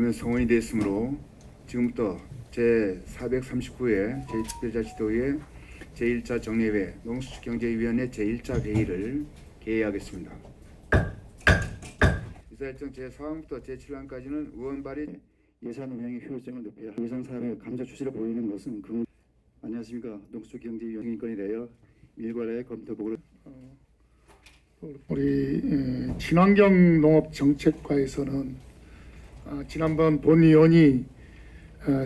그러면 성원이 됐으므로 지금부터 제439회 제2특별자치도의 제1차 정례회 농수축경제위원회 제1차 회의를 개의하겠습니다. 이사일정 제4항부터 제7항까지는 의원 발의 예산 운영의 효율성을 높여 예산 사업의 감사 추세를 보이는 것은 안녕하십니까. 농수축경제위원회인권에 대하여 일괄의 검토보고를 우리 친환경 농업 정책과에서는 지난번 본위원이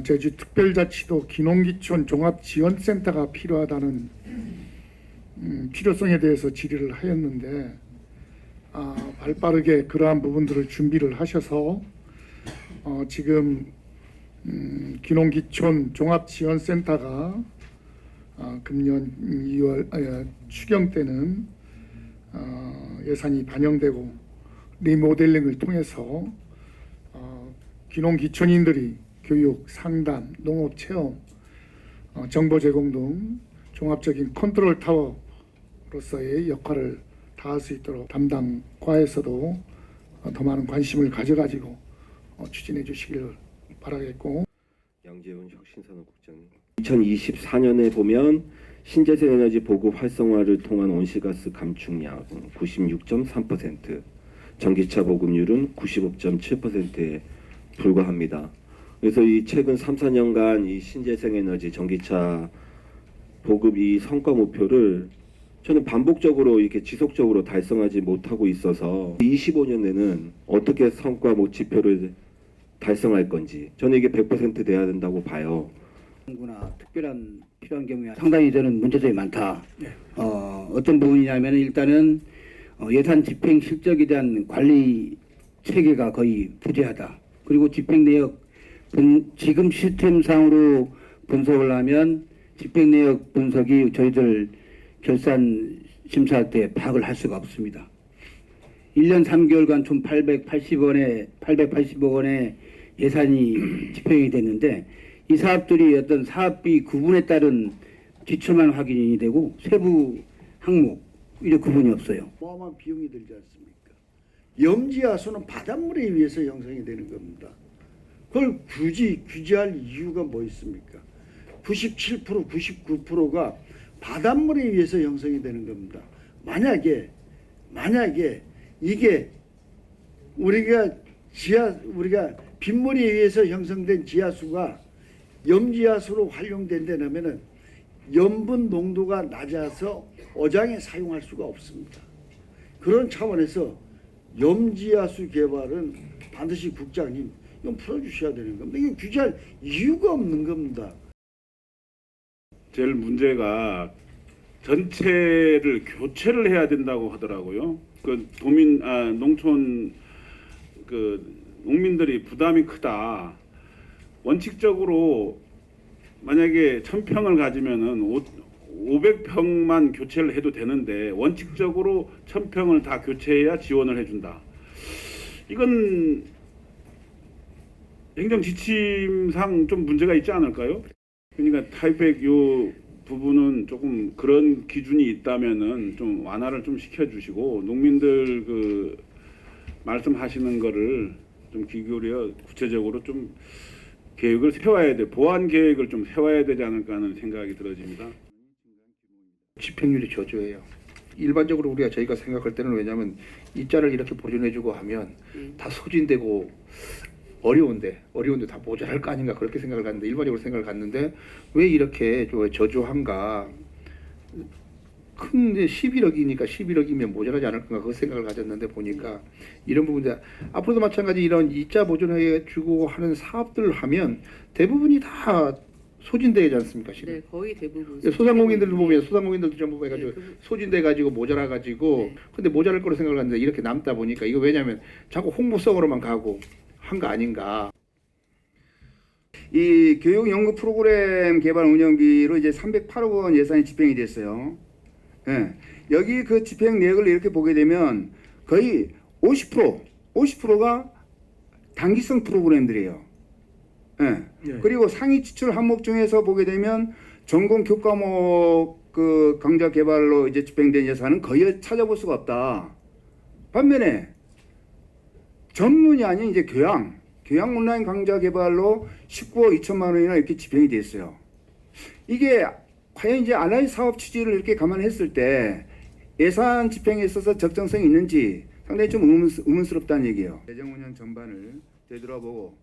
제주 특별자치도 기농기촌 종합지원센터가 필요하다는 필요성에 대해서 질의를 하였는데 발빠르게 그러한 부분들을 준비를 하셔서 지금 기농기촌 종합지원센터가 금년 2월 추경 때는 예산이 반영되고 리모델링을 통해서 기농기촌인들이 교육, 상담, 농업 체험, 정보 제공 등 종합적인 컨트롤 타워로서의 역할을 다할 수 있도록 담당 과에서도 더 많은 관심을 가져가지고 추진해 주시기를 바라겠고. 양재훈 혁신산업국장님. 2024년에 보면 신재생 에너지 보급 활성화를 통한 온실가스 감축량 96.3%, 전기차 보급률은 95.7%에 불과합니다. 그래서 이 최근 3, 4년간 이 신재생 에너지 전기차 보급 이 성과 목표를 저는 반복적으로 이렇게 지속적으로 달성하지 못하고 있어서 25년에는 어떻게 성과 지표를 달성할 건지 저는 이게 100% 돼야 된다고 봐요. 구나 특별한 필요한 경우에 상당히 저는 문제점이 많다. 어떤 부분이냐면 일단은 예산 집행 실적에 대한 관리 체계가 거의 부재하다. 그리고 집행 내역 지금 시스템상으로 분석을 하면 집행 내역 분석이 저희들 결산 심사할 때 파악을 할 수가 없습니다. 1년 3개월간 총 880억 원의 예산이 집행이 됐는데 이 사업들이 어떤 사업비 구분에 따른 지출만 확인이 되고 세부 항목 이런 구분이 없어요. 어마어마한 비용이 들지 않습니까? 염지하수는 바닷물에 의해서 형성이 되는 겁니다. 그걸 굳이 규제할 이유가 뭐 있습니까? 97%, 99%가 바닷물에 의해서 형성이 되는 겁니다. 만약에 이게 우리가 빗물에 의해서 형성된 지하수가 염지하수로 활용된다면은 염분 농도가 낮아서 어장에 사용할 수가 없습니다. 그런 차원에서 염지하수 개발은 반드시 국장님 이건 풀어주셔야 되는 겁니다. 이거 규제할 이유가 없는 겁니다. 제일 문제가 전체를 교체를 해야 된다고 하더라고요. 그 농촌 농민들이 부담이 크다. 원칙적으로 만약에 1000평을 가지면은 500평만 교체를 해도 되는데 원칙적으로 1000평을 다 교체해야 지원을 해준다. 이건 행정 지침상 좀 문제가 있지 않을까요? 그러니까 타이펙 요 부분은 조금 그런 기준이 있다면은 좀 완화를 좀 시켜주시고 농민들 그 말씀하시는 거를 좀 귀 기울여 구체적으로 좀 계획을 세워야 돼. 보완 계획을 좀 세워야 되지 않을까 하는 생각이 들어집니다. 집행률이 저조해요. 일반적으로 저희가 생각할 때는 왜냐하면 이자를 이렇게 보존해주고 하면 다 소진되고 어려운데 다 모자랄 거 아닌가 그렇게 생각을 갔는데 일반적으로 생각을 갔는데 왜 이렇게 저조한가. 큰 11억이니까 11억이면 모자라지 않을 건가 그 생각을 가졌는데 보니까 이런 부분들 앞으로도 마찬가지 이런 이자 보존해 주고 하는 사업들을 하면 대부분이 다 소진되지 않습니까? 네, 거의 대부분. 소상공인들도 보면 소상공인들도 전부 해가지고 소진돼 가지고 모자라 가지고 근데 모자랄 거로 생각을 하는데 이렇게 남다 보니까 이거 왜냐하면 자꾸 홍보성으로만 가고 한 거 아닌가. 이 교육 연구 프로그램 개발 운영비로 이제 308억 원 예산이 집행이 됐어요. 예. 여기 그 집행 내역을 이렇게 보게 되면 거의 50%가 단기성 프로그램들이에요. 예. 그리고 상위 지출 항목 중에서 보게 되면 전공 교과목 그 강좌 개발로 이제 집행된 예산은 거의 찾아볼 수가 없다. 반면에 전문이 아닌 이제 교양, 교양 온라인 강좌 개발로 19억 2천만 원이나 이렇게 집행이 됐어요. 이게 과연 이제 아나이 사업 취지를 이렇게 감안했을 때 예산 집행에 있어서 적정성이 있는지 상당히 좀 의문스럽다는 얘기예요. 재정 운영 전반을 되돌아보고